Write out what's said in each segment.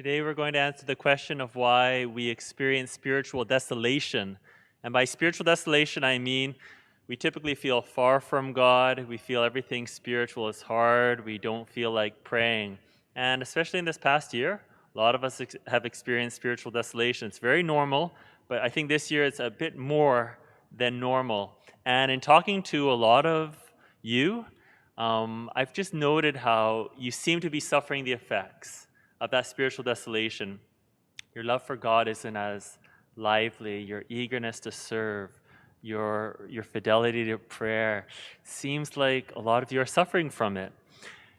Today we're going to answer the question of why we experience spiritual desolation. And by spiritual desolation, I mean we typically feel far from God, we feel everything spiritual is hard, we don't feel like praying. And especially in this past year, a lot of us have experienced spiritual desolation. It's very normal, but I think this year it's a bit more than normal. And in talking to a lot of you, I've just noted how you seem to be suffering the effects of that spiritual desolation. Your love for God isn't as lively. Your eagerness to serve, your fidelity to prayer, seems like a lot of you are suffering from it.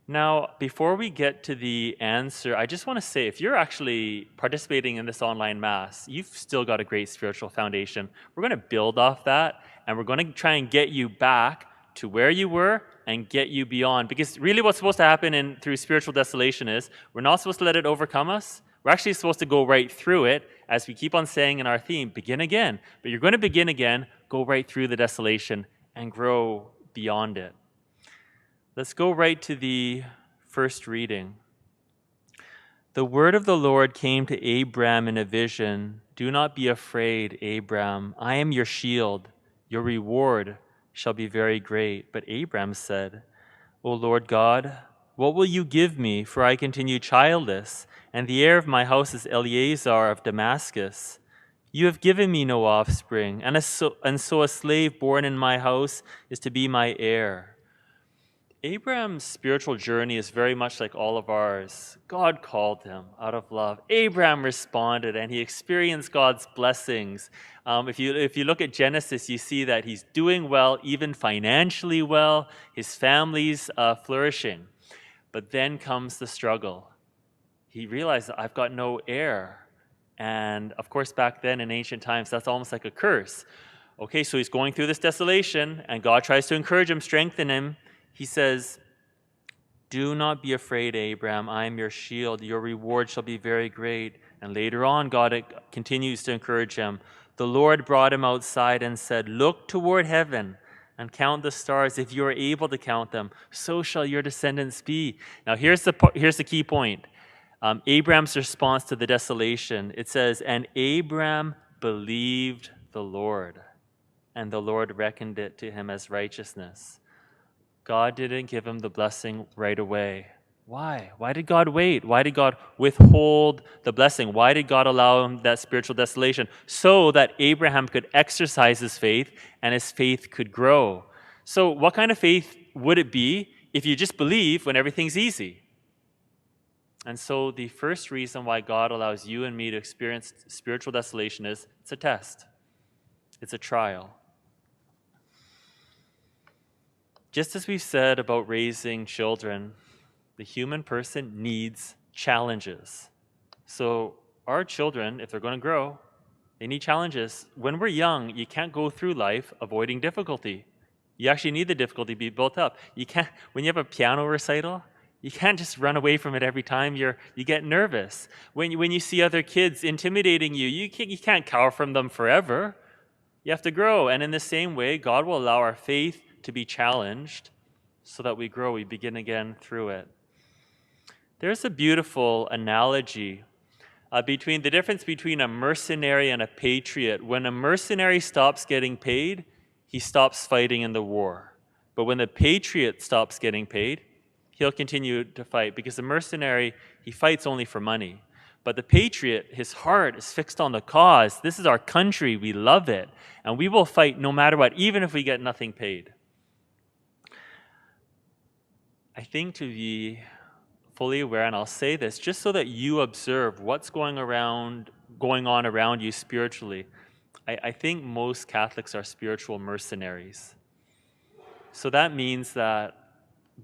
Now, before we get to the answer, I just want to say if you're actually participating in this online Mass, you've still got a great spiritual foundation. We're going to build off that, and we're going to try and get you back to where you were and get you beyond. Because really what's supposed to happen through spiritual desolation is we're not supposed to let it overcome us. We're actually supposed to go right through it, as we keep on saying in our theme, begin again. But you're going to begin again, go right through the desolation, and grow beyond it. Let's go right to the first reading. The word of the Lord came to Abram in a vision. Do not be afraid, Abram. I am your shield. Your reward shall be very great. But Abram said, O Lord God, what will you give me? For I continue childless, and the heir of my house is Eleazar of Damascus. You have given me no offspring, and so a slave born in my house is to be my heir. Abraham's spiritual journey is very much like all of ours. God called him out of love. Abraham responded, and he experienced God's blessings. If you look at Genesis, you see that he's doing well, even financially well. His family's flourishing. But then comes the struggle. He realized, I've got no heir. And of course, back then in ancient times, that's almost like a curse. Okay, so he's going through this desolation, and God tries to encourage him, strengthen him. He says, do not be afraid, Abraham. I am your shield. Your reward shall be very great. And later on, God continues to encourage him. The Lord brought him outside and said, look toward heaven and count the stars. If you are able to count them, so shall your descendants be. Now, here's the key point. Abraham's response to the desolation. It says, and Abraham believed the Lord, and the Lord reckoned it to him as righteousness. God didn't give him the blessing right away. Why? Why did God wait? Why did God withhold the blessing? Why did God allow him that spiritual desolation? So that Abraham could exercise his faith and his faith could grow. So what kind of faith would it be if you just believe when everything's easy? And so the first reason why God allows you and me to experience spiritual desolation is it's a test. It's a trial. Just as we've said about raising children, the human person needs challenges. So our children, if they're going to grow, they need challenges. When we're young, you can't go through life avoiding difficulty. You actually need the difficulty to be built up. You can't, when you have a piano recital, you can't just run away from it every time you get nervous. When you see other kids intimidating you, you can't cower from them forever. You have to grow. And in the same way, God will allow our faith to be challenged so that we grow, we begin again through it. There's a beautiful analogy between the difference between a mercenary and a patriot. When a mercenary stops getting paid, he stops fighting in the war. But when the patriot stops getting paid, he'll continue to fight, because the mercenary, he fights only for money. But the patriot, his heart is fixed on the cause. This is our country, we love it, and we will fight no matter what, even if we get nothing paid. I think to be fully aware, and I'll say this just so that you observe what's going on around you spiritually, I think most Catholics are spiritual mercenaries. So that means that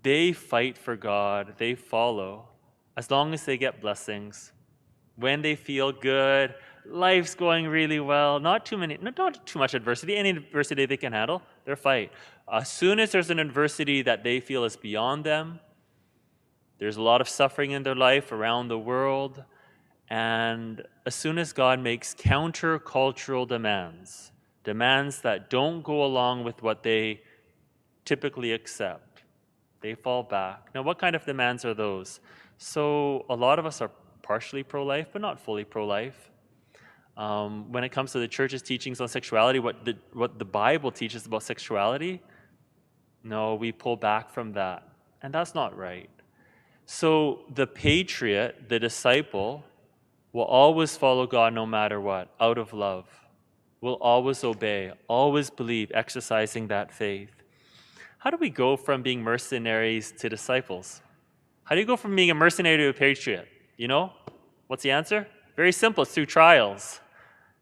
they fight for God, they follow, as long as they get blessings. When they feel good, life's going really well, not too much adversity, any adversity they can handle, they'll fight. As soon as there's an adversity that they feel is beyond them, there's a lot of suffering in their life around the world, and as soon as God makes counter-cultural demands that don't go along with what they typically accept, they fall back. Now, what kind of demands are those? So a lot of us are partially pro-life, but not fully pro-life. When it comes to the church's teachings on sexuality, what the Bible teaches about sexuality, no, we pull back from that. And that's not right. So the patriot, the disciple, will always follow God no matter what, out of love. Will always obey, always believe, exercising that faith. How do we go from being mercenaries to disciples? How do you go from being a mercenary to a patriot? You know? What's the answer? Very simple. It's through trials.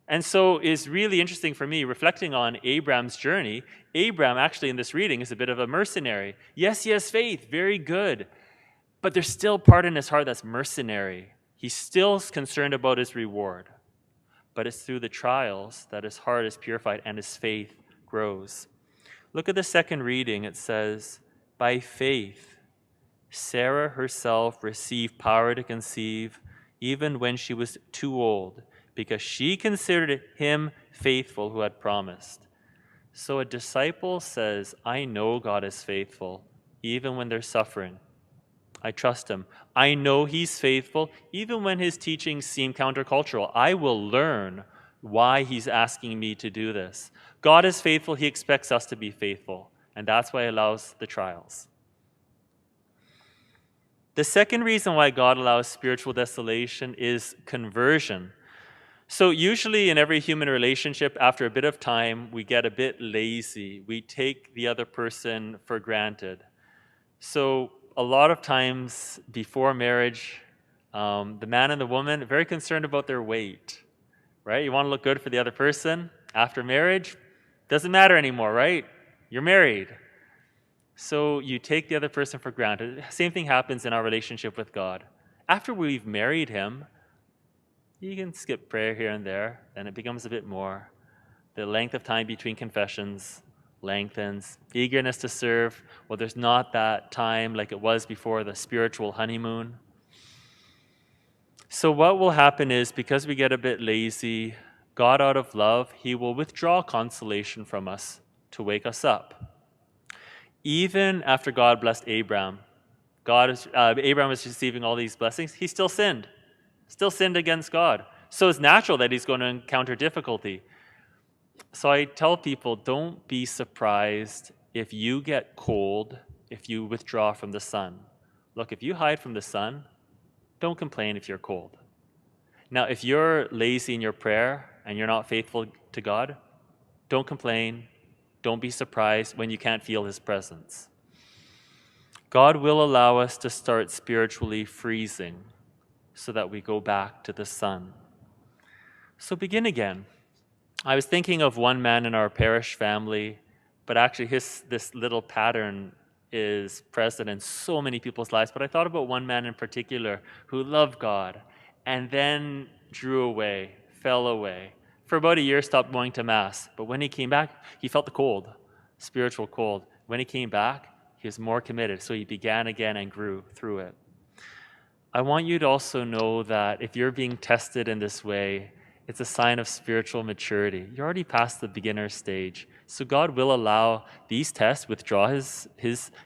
And so it's really interesting for me, reflecting on Abraham's journey. Abraham, actually, in this reading, is a bit of a mercenary. Yes, he has faith. Very good. But there's still part in his heart that's mercenary. He's still concerned about his reward. But it's through the trials that his heart is purified and his faith grows. Look at the second reading. It says, by faith, Sarah herself received power to conceive, even when she was too old, because she considered him faithful who had promised. So a disciple says, I know God is faithful, even when there's suffering. I trust him. I know he's faithful, even when his teachings seem countercultural. I will learn why he's asking me to do this. God is faithful. He expects us to be faithful, and that's why he allows the trials. The second reason why God allows spiritual desolation is conversion. So usually in every human relationship, after a bit of time, we get a bit lazy. We take the other person for granted. So a lot of times before marriage, the man and the woman are very concerned about their weight, right? You want to look good for the other person. After marriage, doesn't matter anymore, right? You're married. So you take the other person for granted. Same thing happens in our relationship with God. After we've married him, you can skip prayer here and there, and it becomes a bit more. The length of time between confessions lengthens. Eagerness to serve, well, there's not that time like it was before the spiritual honeymoon. So what will happen is, because we get a bit lazy, God, out of love, he will withdraw consolation from us to wake us up. Even after God blessed Abraham, Abraham was receiving all these blessings, he still sinned against God. So it's natural that he's going to encounter difficulty. So I tell people, don't be surprised if you get cold, if you withdraw from the sun. Look, if you hide from the sun, don't complain if you're cold. Now, if you're lazy in your prayer and you're not faithful to God, don't complain. Don't be surprised when you can't feel his presence. God will allow us to start spiritually freezing so that we go back to the sun. So begin again. I was thinking of one man in our parish family, but actually this little pattern is present in so many people's lives. But I thought about one man in particular who loved God and then drew away, fell away. For about a year, stopped going to Mass. But when he came back, he felt the cold, spiritual cold. When he came back, he was more committed. So he began again and grew through it. I want you to also know that if you're being tested in this way, it's a sign of spiritual maturity. You're already past the beginner stage. So God will allow these tests, withdraw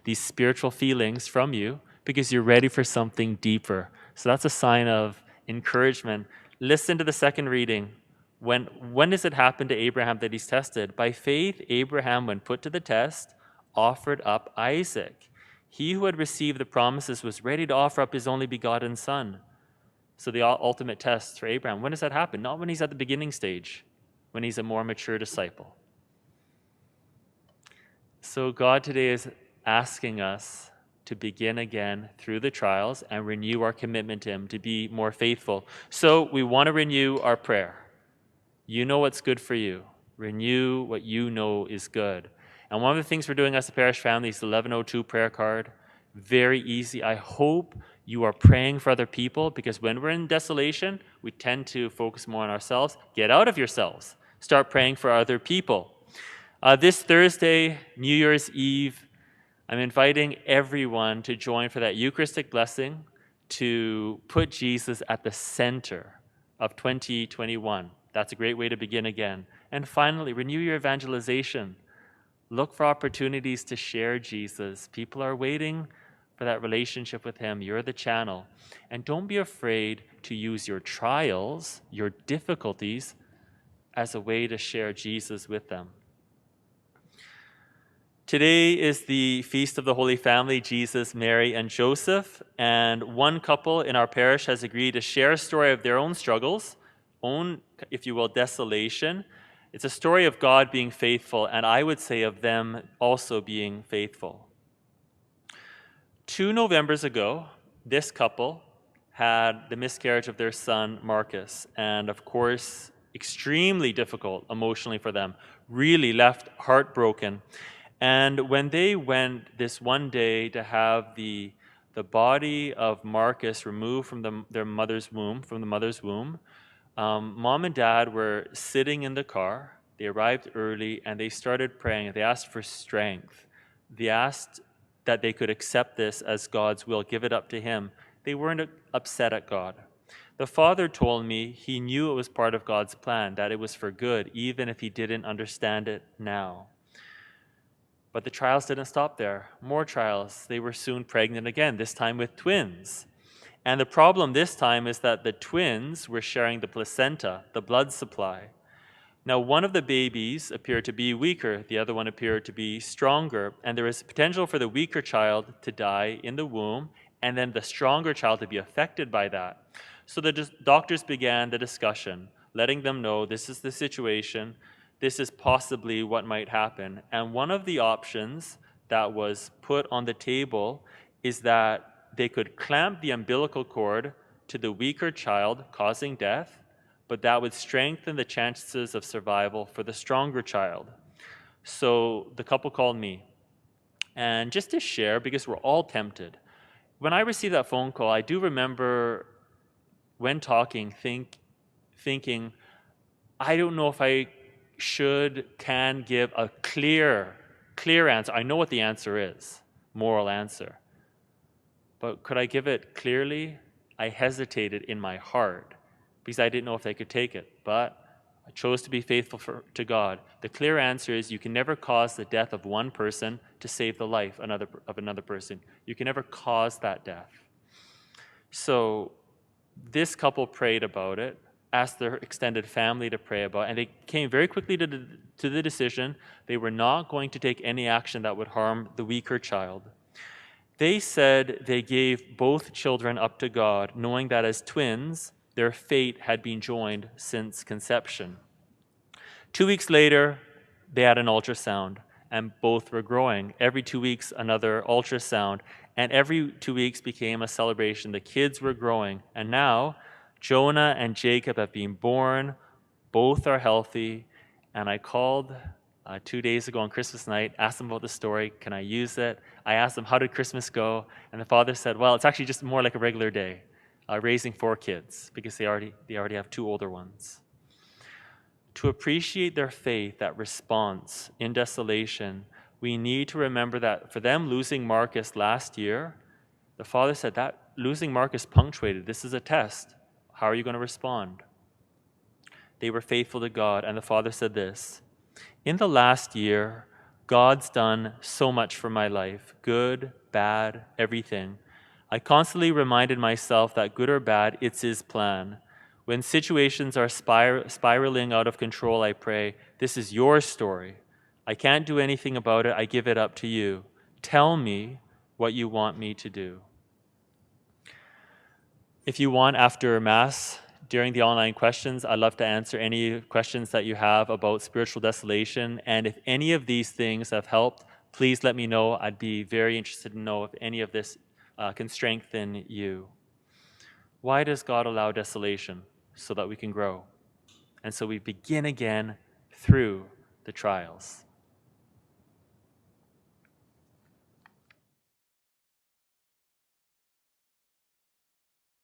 these spiritual feelings from you because you're ready for something deeper. So that's a sign of encouragement. Listen to the second reading. When does it happen to Abraham that he's tested? By faith, Abraham, when put to the test, offered up Isaac. He who had received the promises was ready to offer up his only begotten son. So the ultimate test for Abraham, when does that happen? Not when he's at the beginning stage, when he's a more mature disciple. So God today is asking us to begin again through the trials and renew our commitment to him, to be more faithful. So we want to renew our prayer. You know what's good for you. Renew what you know is good. And one of the things we're doing as a parish family is the 1102 prayer card. Very easy. I hope you are praying for other people, because when we're in desolation, we tend to focus more on ourselves. Get out of yourselves. Start praying for other people. This Thursday, New Year's Eve, I'm inviting everyone to join for that Eucharistic blessing to put Jesus at the center of 2021. That's a great way to begin again. And finally, renew your evangelization. Look for opportunities to share Jesus. People are waiting for that relationship with Him. You're the channel. And don't be afraid to use your trials, your difficulties, as a way to share Jesus with them. Today is the Feast of the Holy Family, Jesus, Mary, and Joseph. And one couple in our parish has agreed to share a story of their own struggles, own, if you will, desolation. It's a story of God being faithful, and I would say of them also being faithful. 2 Novembers ago, this couple had the miscarriage of their son, Marcus, and of course, extremely difficult emotionally for them, really left heartbroken. And when they went this one day to have the body of Marcus removed from their mother's womb, Mom and Dad were sitting in the car. They arrived early and they started praying. They asked for strength. They asked that they could accept this as God's will, give it up to Him. They weren't upset at God. The father told me he knew it was part of God's plan, that it was for good, even if he didn't understand it now. But the trials didn't stop there. More trials. They were soon pregnant again, this time with twins. And the problem this time is that the twins were sharing the placenta, the blood supply. Now, one of the babies appeared to be weaker, the other one appeared to be stronger, and there is potential for the weaker child to die in the womb, and then the stronger child to be affected by that. So the doctors began the discussion, letting them know this is the situation, this is possibly what might happen. And one of the options that was put on the table is that they could clamp the umbilical cord to the weaker child, causing death, but that would strengthen the chances of survival for the stronger child. So the couple called me. And just to share, because we're all tempted, when I received that phone call, I do remember when talking, thinking, I don't know if I can give a clear answer. I know what the answer is, moral answer. But could I give it clearly? I hesitated in my heart because I didn't know if they could take it. But I chose to be faithful to God. The clear answer is you can never cause the death of one person to save the life of another person. You can never cause that death. So this couple prayed about it, asked their extended family to pray about it, and they came very quickly to the decision they were not going to take any action that would harm the weaker child. They said they gave both children up to God, knowing that as twins, their fate had been joined since conception. 2 weeks later, they had an ultrasound, and both were growing. Every 2 weeks, another ultrasound, and every 2 weeks became a celebration. The kids were growing, and now Jonah and Jacob have been born. Both are healthy, and I called 2 days ago on Christmas night, asked them about the story. Can I use it? I asked them, how did Christmas go? And the father said, well, it's actually just more like a regular day, raising 4 kids, because they already have 2 older ones. To appreciate their faith, that response in desolation, we need to remember that for them losing Marcus last year, the father said that losing Marcus punctuated. This is a test. How are you going to respond? They were faithful to God, and the father said this, in the last year, God's done so much for my life, good, bad, everything. I constantly reminded myself that good or bad, it's His plan. When situations are spiraling out of control, I pray, this is your story. I can't do anything about it. I give it up to you. Tell me what you want me to do. If you want, after Mass, during the online questions, I'd love to answer any questions that you have about spiritual desolation. And if any of these things have helped, please let me know. I'd be very interested to know if any of this can strengthen you. Why does God allow desolation? So that we can grow. And so we begin again through the trials.